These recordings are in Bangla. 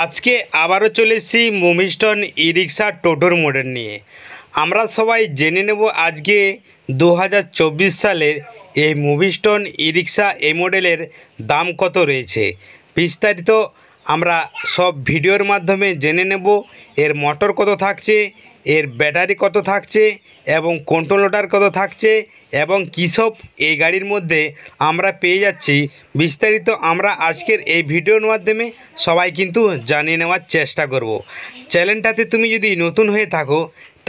আজকে আবারও চলে এসেছি মুভিস্টন ই রিক্সা টোটোর মডেল নিয়ে। আমরা সবাই জেনে নেব আজকে 2024 সালের এই মুভিস্টন ই রিক্সা এই মডেলের দাম কত রয়েছে। বিস্তারিত আমরা সব ভিডিওর মাধ্যমে জেনে নেব। এর মোটর কত থাকছে, এর ব্যাটারি কত থাকছে এবং কন্ট্রোলার কত থাকছে এবং কী সব এই গাড়ির মধ্যে আমরা পেয়ে যাচ্ছি, বিস্তারিত আমরা আজকের এই ভিডিওর মাধ্যমে সবাই কিন্তু জানিয়ে নেওয়ার চেষ্টা করব। চ্যানেলটাতে তুমি যদি নতুন হয়ে থাকো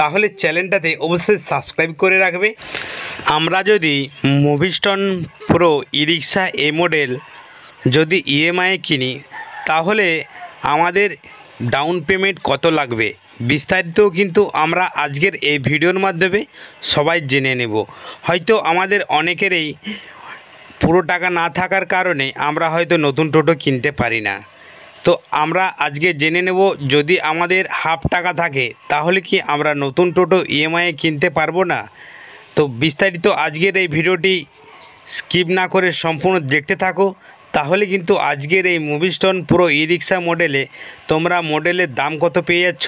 তাহলে চ্যানেলটাতে অবশ্যই সাবস্ক্রাইব করে রাখবে। আমরা যদি মুভিস্টন প্রো ই রিক্সা এই মডেল যদি ইএমআই কিনি তাহলে আমাদের ডাউন পেমেন্ট কত লাগবে, বিস্তারিত কিন্তু আমরা আজকের এই ভিডিওর মাধ্যমে সবাই জেনে নেব। হয়তো আমাদের অনেকেরই পুরো টাকা না থাকার কারণে আমরা হয়তো নতুন টোটো কিনতে পারি না। তো আমরা আজকে জেনে নেব, যদি আমাদের হাফ টাকা থাকে তাহলে কি আমরা নতুন টোটো ইএমআইয়ে কিনতে পারবো না। তো বিস্তারিত আজকের এই ভিডিওটি স্কিপ না করে সম্পূর্ণ দেখতে থাকো, তাহলে কিন্তু আজকের এই মুভিস্টন প্রো ই রিক্সা মডেলে তোমরা মডেলের দাম কত পেয়ে যাচ্ছ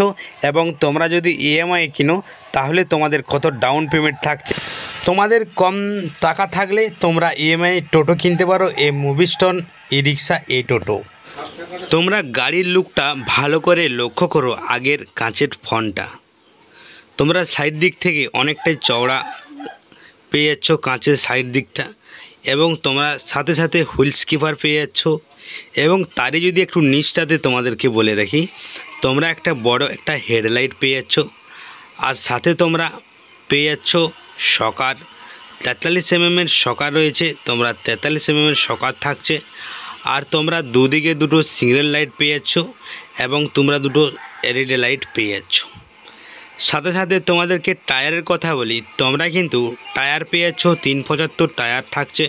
এবং তোমরা যদি ইএমআই কিনো তাহলে তোমাদের কত ডাউন পেমেন্ট থাকছে। তোমাদের কম টাকা থাকলে তোমরা ইএমআই টোটো কিনতে পারো এই মুভিস্টন ই রিক্সা এই টোটো। তোমরা গাড়ির লুকটা ভালো করে লক্ষ্য করো। আগের কাঁচের ফন্টটা তোমরা সাইড দিক থেকে অনেকটাই চওড়া পেয়ে যাচ্ছ কাঁচের সাইড দিকটা, এবং তোমরা সাথে সাথে হুইল স্কিপার পেয়ে যাচ্ছ। এবং তারই যদি একটু নিচটাতে তোমাদেরকে বলে রাখি, তোমরা একটা বড় একটা হেডলাইট পেয়ে যাচ্ছ, আর সাথে তোমরা পেয়ে যাচ্ছ শকার 43 mm শকার রয়েছে। তোমরা 43 mm শকার থাকছে, আর তোমরা দুদিকে দুটো সিঙ্গেল লাইট পেয়ে যাচ্ছ এবং তোমরা দুটো এলইডি লাইট পেয়ে যাচ্ছ। সাথে সাথে তোমাদেরকে টায়ারের কথা বলি, তোমরা কিন্তু টায়ার পেয়ে যাচ্ছ 375 টায়ার থাকছে,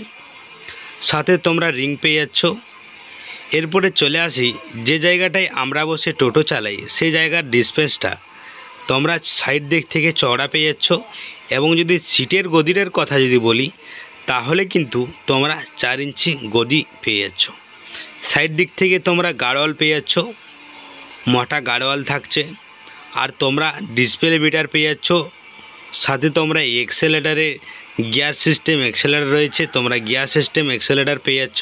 সাথে তোমরা রিং পেয়ে যাচ্ছ। এরপরে চলে আসি যে জায়গাটায় আমরা বসে টোটো চালাই সেই জায়গার ডিসপেন্সটা তোমরা সাইড দিক থেকে চওড়া পেয়ে যাচ্ছ। এবং যদি সিটের গদিরের কথা যদি বলি তাহলে কিন্তু তোমরা 4 ইঞ্চি গদি পেয়ে যাচ্ছ। সাইড দিক থেকে তোমরা গাড়োয়াল পেয়ে যাচ্ছ, মোটা গাড়োয়াল থাকছে, আর তোমরা ডিসপ্লে মিটার পেয়ে যাচ্ছ। সাথে তোমরা এক্সেলেটারে গিয়ার সিস্টেম এক্সেলেটার রয়েছে, তোমরা গিয়ার সিস্টেম এক্সেলেটার পেয়ে যাচ্ছ।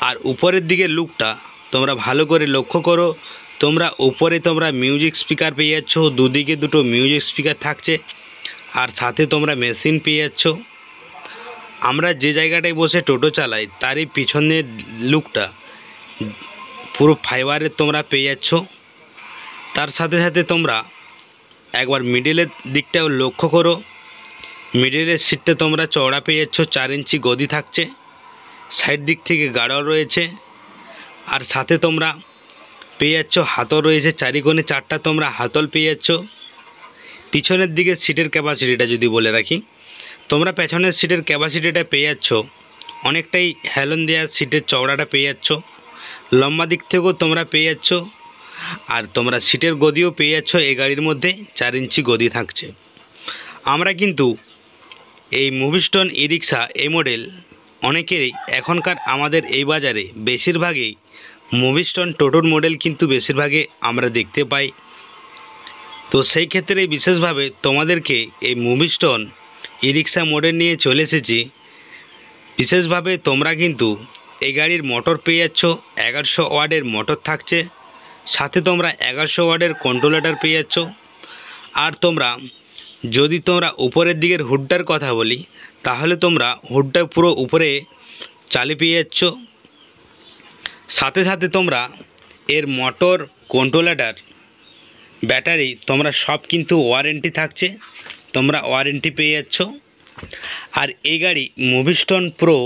আর উপরের দিকে লুকটা তোমরা ভালো করে লক্ষ্য করো, তোমরা উপরে তোমরা মিউজিক স্পিকার পেয়ে যাচ্ছ, দুদিকে দুটো মিউজিক স্পিকার থাকছে, আর সাথে তোমরা মেশিন পেয়ে যাচ্ছ। আমরা যে জায়গাটায় বসে টোটো চালাই তারই পিছনের লুকটা পুরো ফাইবারের তোমরা পেয়ে যাচ্ছ। তার সাথে সাথে তোমরা একবার মিডিলের দিকটাও লক্ষ্য করো, মিডিলের সিটটা তোমরা চওড়া পেয়ে যাচ্ছ, 4 ইঞ্চি গদি থাকছে, সাইড দিক থেকে গাড়োয়াল রয়েছে, আর সাথে তোমরা পেয়ে যাচ্ছ হাতল রয়েছে, চারিকোণে 4টা তোমরা হাতল পেয়ে যাচ্ছ। পিছনের দিকে সিটের ক্যাপাসিটিটা যদি বলে রাখি, তোমরা পেছনের সিটের ক্যাপাসিটিটা পেয়ে যাচ্ছ অনেকটাই হেলন দেওয়া, সিটের চওড়াটা পেয়ে যাচ্ছ, লম্বা দিক থেকেও তোমরা পেয়ে যাচ্ছ, আর তোমরা সিটের গদিও পেয়ে যাচ্ছ। এই গাড়ির মধ্যে 4 ইঞ্চি গদি থাকছে। আমরা কিন্তু এই মুভিস্টন ই রিক্সা এই মডেল অনেকেরই এখনকার আমাদের এই বাজারে বেশিরভাগই মুভিস্টন টোটোর মডেল কিন্তু বেশিরভাগে আমরা দেখতে পাই। তো সেই ক্ষেত্রে বিশেষভাবে তোমাদেরকে এই মুভিস্টন ই রিক্সা মডেল নিয়ে চলে এসেছি। বিশেষভাবে তোমরা কিন্তু এই গাড়ির মোটর পেয়ে যাচ্ছ, 1100 ওয়াটের মোটর থাকছে, সাথে তোমরা 1100 ওয়াটের কন্ট্রোলার পেয়ে যাচ্ছ। আর তোমরা যদি তোমরা উপরের দিকের হুডটার কথা বলি তাহলে তোমরা হুডটা পুরো উপরে চালি পেয়ে যাচ্ছ। সাথে সাথে তোমরা এর মোটর, কন্ট্রোলার, ব্যাটারি তোমরা সব কিন্তু ওয়ারেন্টি থাকছে, তোমরা ওয়ারেন্টি পেয়ে যাচ্ছ। আর এই গাড়ি মুভিস্টন প্রো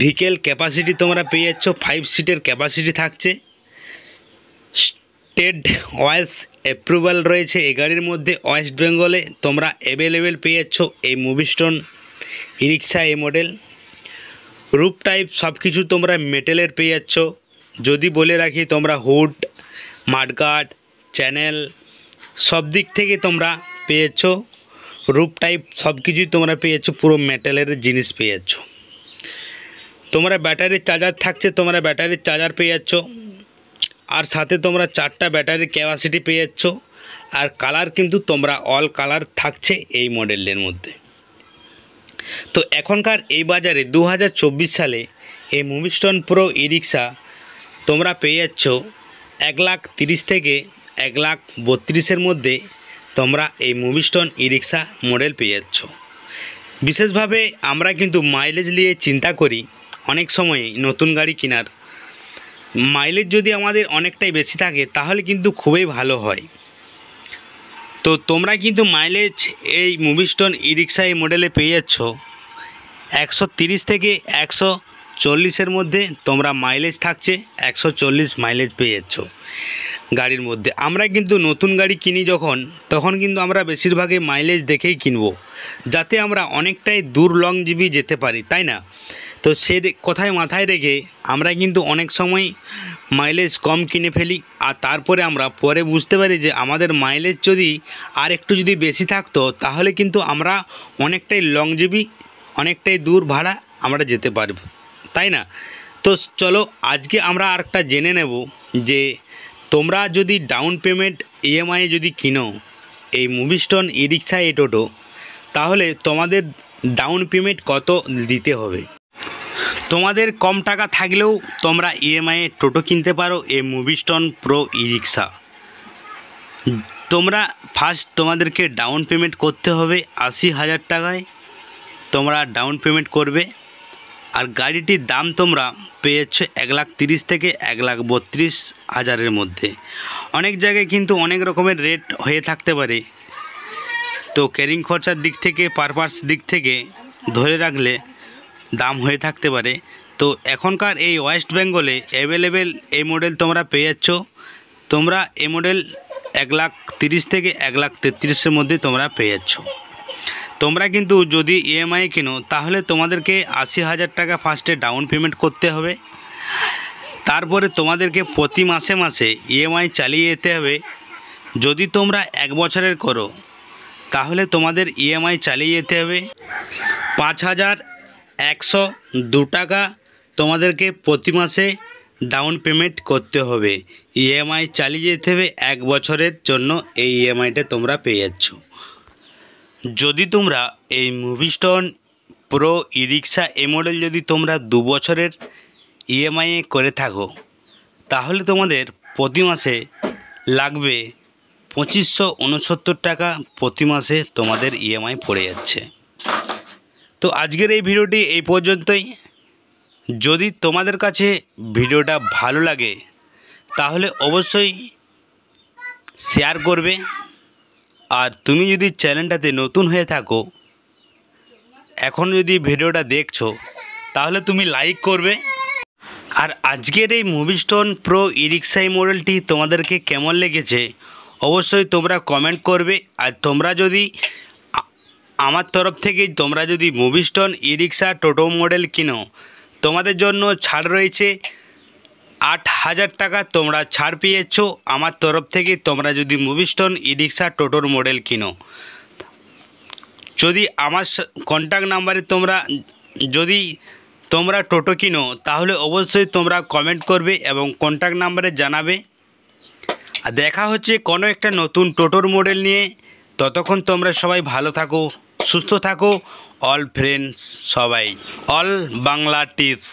ভিকেল ক্যাপাসিটি তোমরা পেয়ে যাচ্ছ 5 সিটের ক্যাপাসিটি থাকছে। স্টেট ওয়াইজ অ্যাপ্রুভাল রয়েছে এই গাড়ির মধ্যে, ওয়েস্ট বেঙ্গলে তোমরা অ্যাভেলেবেল পেয়ে যাচ্ছ এই মুভিস্টন ই রিক্সা এই মডেল। রুফ টাইপ সব কিছু তোমরা মেটেলের পেয়ে যাচ্ছ। যদি বলে রাখি তোমরা হুড, মাডগার্ড, চ্যানেল সব দিক থেকে তোমরা পেয়ে যাচ্ছ। রুফ টাইপ সব কিছুই তোমরা পেয়ে যাচ্ছ, পুরো মেটেলের জিনিস পেয়ে যাচ্ছ। তোমরা ব্যাটারির চার্জার থাকছে, তোমরা ব্যাটারির চার্জার পেয়ে যাচ্ছ। আর সাথে তোমরা 4টা ব্যাটারির ক্যাপাসিটি পেয়ে যাচ্ছ। আর কালার কিন্তু তোমরা অল কালার থাকছে এই মডেলের মধ্যে। তো এখনকার এই বাজারে 2024 সালে এই মুভিস্টোন প্রো ই রিক্সা তোমরা পেয়ে যাচ্ছ 1,30,000 থেকে 1,32,000-এর মধ্যে তোমরা এই মুভিস্টোন ই রিক্সা মডেল পেয়ে যাচ্ছ। বিশেষভাবে আমরা কিন্তু মাইলেজ নিয়ে চিন্তা করি অনেক সময় নতুন গাড়ি কেনার। মাইলেজ যদি আমাদের অনেকটাই বেশি থাকে তাহলে কিন্তু খুবই ভালো হয়। তো তোমরা কিন্তু মাইলেজ এই মুভিস্টোন ই রিক্সা এই মডেলে পেয়ে যাচ্ছ 130 থেকে 140-এর মধ্যে তোমরা মাইলেজ থাকছে। 140 মাইলেজ পেয়ে যাচ্ছ গাড়ির মধ্যে। আমরা কিন্তু নতুন গাড়ি কিনি যখন, তখন কিন্তু আমরা বেশিরভাগই মাইলেজ দেখেই কিনবো, যাতে আমরা অনেকটাই দূর লং জিবি যেতে পারি, তাই না? তো সে কথায় মাথায় রেখে আমরা কিন্তু অনেক সময় মাইলেজ কম কিনে ফেলি। আর তারপরে আমরা পরে বুঝতে পারি যে আমাদের মাইলেজ যদি আর একটু যদি বেশি থাকতো তাহলে কিন্তু আমরা অনেকটাই লং জিবি, অনেকটাই দূর ভাড়া আমরা যেতে পারব, তাই না? তো চলো আজকে আমরা আরেকটা জেনে নেব যে তোমরা যদি ডাউন পেমেন্ট ইএমআই যদি কিনো এই মুভিস্টোন ই রিক্সা এই টোটো, তাহলে তোমাদের ডাউন পেমেন্ট কত দিতে হবে। তোমাদের কম টাকা থাকলেও তোমরা ইএমআইয়ে টোটো কিনতে পারো এই মুভিস্টোন প্রো ই রিক্সা। তোমরা ফার্স্ট তোমাদেরকে ডাউন পেমেন্ট করতে হবে 80,000 টাকায় তোমরা ডাউন পেমেন্ট করবে। আর গাড়িটির দাম তোমরা পেয়েছো 1,30,000 থেকে 1,32,000-এর মধ্যে। অনেক জায়গায় কিন্তু অনেক রকমের রেট হয়ে থাকতে পারে। তো ক্যারিং খরচার দিক থেকে, পারপাস দিক থেকে ধরে রাখলে দাম হয়ে থাকতে পারে। তো এখনকার এই ওয়েস্ট বেঙ্গলে অ্যাভেলেবেল এই মডেল তোমরা পেয়ে যাচ্ছ। তোমরা এই মডেল 1,30,000 থেকে 1,33,000-এর মধ্যে তোমরা পেয়ে যাচ্ছ। তোমরা কিন্তু যদি ইএমআই কেনো তাহলে তোমাদেরকে 80,000 টাকা ফার্স্টে ডাউন পেমেন্ট করতে হবে। তারপরে তোমাদেরকে প্রতি মাসে মাসে ইএমআই চালিয়ে যেতে হবে। যদি তোমরা 1 বছরের করো তাহলে তোমাদের ইএমআই চালিয়ে যেতে হবে 5,102 টাকা তোমাদেরকে প্রতি মাসে ডাউন পেমেন্ট করতে হবে। ইএমআই চালিয়ে যেতে হবে 1 বছরের জন্য। এই ইএমআইটা তোমরা পেয়ে যাচ্ছ। যদি তোমরা এই মুভিস্টোন প্রো ই রিক্সা এই মডেল যদি তোমরা 2 বছরের ইএমআইয়ে করে থাকো তাহলে তোমাদের প্রতি মাসে লাগবে 2,569 টাকা প্রতি মাসে তোমাদের ইএমআই পড়ে যাচ্ছে। তো আজকের এই ভিডিওটি এই পর্যন্তই। যদি তোমাদের কাছে ভিডিওটা ভালো লাগে তাহলে অবশ্যই শেয়ার করবে। আর তুমি যদি চ্যানেলটাতে নতুন হয়ে থাকো, এখন যদি ভিডিওটা দেখছো তাহলে তুমি লাইক করবে। আর আজকের এই মুভিস্টোন প্রো ই রিক্সা এই মডেলটি তোমাদেরকে কেমন লেগেছে অবশ্যই তোমরা কমেন্ট করবে। আর তোমরা যদি আমার তরফ থেকে তোমরা যদি মুভিস্টোন ই রিক্সা টোটো মডেল কিনো তোমাদের জন্য ছাড় রয়েছে 8,000 টাকা তোমরা ছাড় পেয়েছ আমার তরফ থেকে। তোমরা যদি মুভিস্টোন ই রিক্সা টোটোর মডেল কিনো, যদি আমার কন্ট্যাক্ট নাম্বারে যদি তোমরা টোটো কিনো তাহলে অবশ্যই তোমরা কমেন্ট করবে এবং কন্ট্যাক্ট নাম্বারে জানাবে। আর দেখা হচ্ছে কোনো একটা নতুন টোটোর মডেল নিয়ে। ততক্ষণ তোমরা সবাই ভালো থাকো, সুস্থ থাকো। অল ফ্রেন্ডস সবাই, অল বাংলা টিপস।